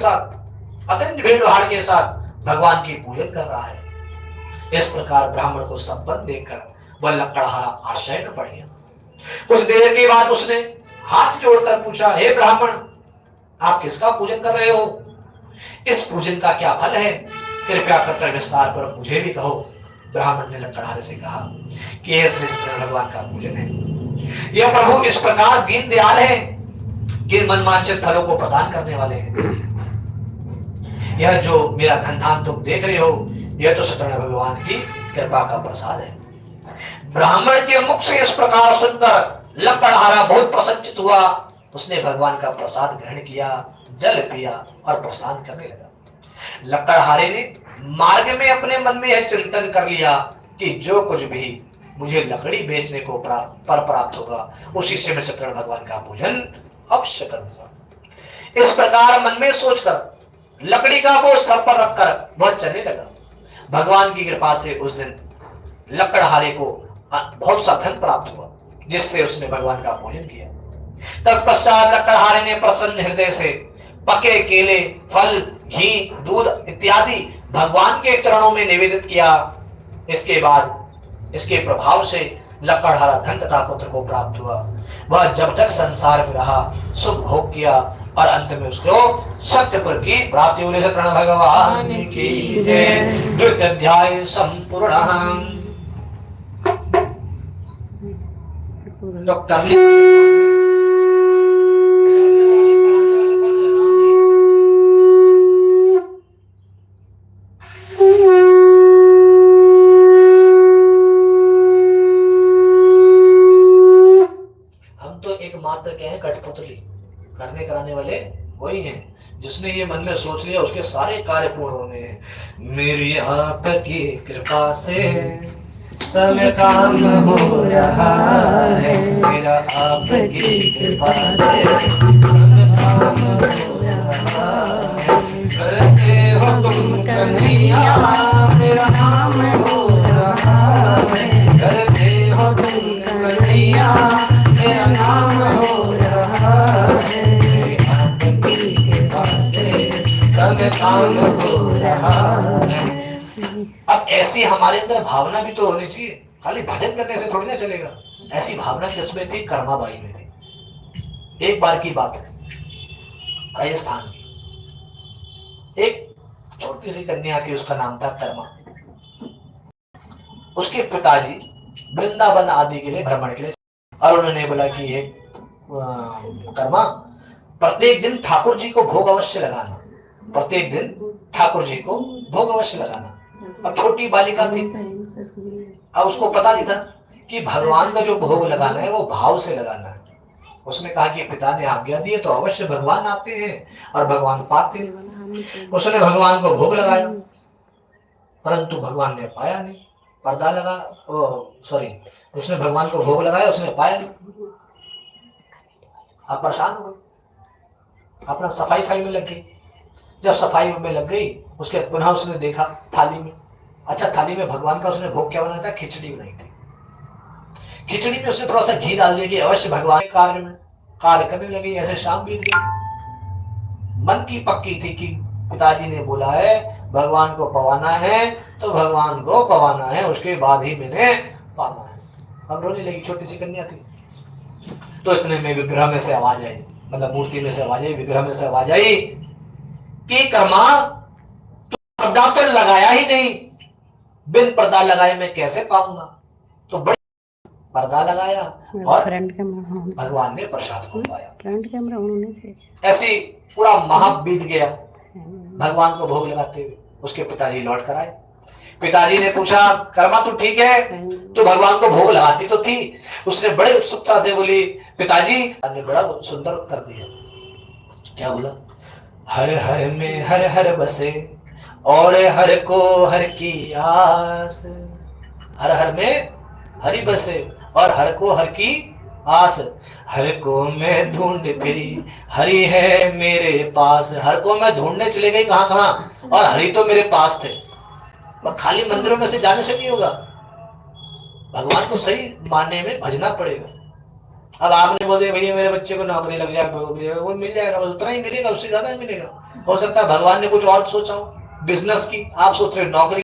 साथ अत्यंत भीड़ भाड़ के साथ भगवान की पूजन कर रहा है। इस प्रकार ब्राह्मण को संपन्न देखकर वह लकड़हारा आश्चर्य में पड़ गया। कुछ देर के बाद उसने हाथ जोड़कर पूछा, हे ब्राह्मण, आप किसका पूजन कर रहे हो? इस पूजन का क्या फल है? कृपया कर विस्तार पर मुझे भी कहो। ब्राह्मण ने लकड़हारे से कहा कि यह श्री कृष्ण भगवान का पूजन है। यह प्रभु इस प्रकार दीन दयाल है कि मनवांछित फलों को प्रदान करने वाले हैं। यह जो मेरा धन धान तुम देख रहे हो, यह तो सत्यनारायण भगवान की कृपा का प्रसाद है। ब्राह्मण के मुख से इस प्रकार सुनकर लकड़हारा बहुत प्रसन्नचित हुआ। उसने भगवान का प्रसाद ग्रहण किया, जल पिया और प्रस्थान करने लगा। लकड़हारे ने मार्ग में अपने मन में यह चिंतन कर लिया कि जो कुछ भी मुझे लकड़ी बेचने को प्राप्त होगा, उसी से मैं सत्यनारायण भगवान का पूजन अवश्य करूंगा। इस प्रकार मन में सोचकर लकड़ी का बोझ सर पर रखकर वह चलने लगा। भगवान की कृपा से उस दिन लकड़हारे को बहुत सा धन प्राप्त हुआ, जिससे उसने भगवान का पूजन किया। तत्पश्चात लकड़हारे ने प्रसन्न हृदय से पके केले, फल, घी, दूध इत्यादि भगवान के चरणों में निवेदित किया। इसके बाद इसके प्रभाव से लकड़हारा धन तथा पुत्र को प्राप्त हुआ। वह जब तक संसार में रहा सुख भोग किया और अंत में उसको सत्यपुर की प्राप्ति हुई। सत्यनारायण भगवान की जय। द्वितीय अध्याय संपूर्ण। मात्र क्या है, कठपुतली करने कराने वाले वही हैं। जिसने ये मन में सोच लिया उसके सारे कार्य पूर्ण होने हैं। मेरी आपकी कृपा से सब काम हो रहा है। मेरा आपकी कृपा से सब काम हो रहा है। करते हो तुम कन्हैया, मेरा नाम हो रहा है। करते हो तुम कन्हैया, मेरा नाम हो रहा है। आपकी कृपा से सब काम हो रहा है। अब ऐसी हमारे अंदर भावना भी तो होनी चाहिए। खाली भजन करने से थोड़ी ना चलेगा। ऐसी भावना किसमें थी? कर्माबाई में थी। एक बार की बात है, राजस्थान की एक छोटी सी कन्या थी, उसका नाम था कर्मा। उसके पिताजी वृंदावन आदि के लिए भ्रमण के लिए, और उन्होंने बोला कि ये कर्मा, प्रत्येक दिन ठाकुर जी को भोग अवश्य लगाना। प्रत्येक दिन ठाकुर जी को भोग अवश्य लगाना। अब छोटी बालिका थी, अब उसको पता नहीं था कि भगवान का जो भोग लगाना है वो भाव से लगाना है। उसने कहा कि पिता ने आज्ञा दी है तो अवश्य भगवान आते हैं और भगवान पाते हैं। उसने भगवान को भोग लगाया, परंतु भगवान ने पाया नहीं। पर्दा लगा, उसने भगवान को भोग लगाया, उसने पाया नहीं। आप परेशान हो गए, अपना सफाई में लग गई। जब सफाई में लग गई, उसके पुनः उसने देखा थाली में, अच्छा थाली में भगवान का उसने भोग क्या बनाया था? खिचड़ी बनाई थी। खिचड़ी में उसने थोड़ा सा घी डाल दिया कि अवश्य भगवान कार्य में कार्य करने लगी। ऐसे शाम बीत गई। मन की पक्की थी कि पिताजी ने बोला है भगवान को पवाना है तो भगवान को पवाना है, उसके बाद ही मैंने पाना है। अब रोने लगी, छोटी सी कन्या थी। तो इतने में विग्रह में से आवाज आई, मतलब मूर्ति में से आवाज आई, विग्रह में से आवाज आई कि कर्मा, तू पर्दा तो लगाया ही नहीं, बिन पर्दा लगाए मैं कैसे पाऊंगा? तो बड़ी पर्दा लगाया और भगवान ने प्रसाद को पाया। ऐसी पूरा माह बीत गया भगवान को भोग लगाते हुए। उसके पिताजी लौट कर आए। पिताजी ने पूछा, कर्मा तू ठीक है? तो भगवान को भोग लगाती तो थी। उसने बड़े उत्सुकता से बोली, पिताजी ने बड़ा सुंदर उत्तर दिया। क्या बोला? हर हर में हर हर बसे और हर को हर की आस। हर हर में हरि बसे और हर को हर की आस। हर को मैं ढूंढ फिरी, हरि है मेरे पास। हर को मैं ढूंढने चले गई कहां कहां, और हरि तो मेरे पास थे। पर खाली मंदिरों में से जाने से नहीं होगा, भगवान को सही मानने में भजना पड़ेगा। अब आपने बोले भैया मेरे बच्चे को नौकरी लग जाए, वो मिल जाएगा, उतना ही मिलेगा, उससे ज्यादा नहीं मिलेगा। हो सकता है भगवान ने कुछ और सोचा हो, बिजनेस की, आप सोच रहे हो नौकरी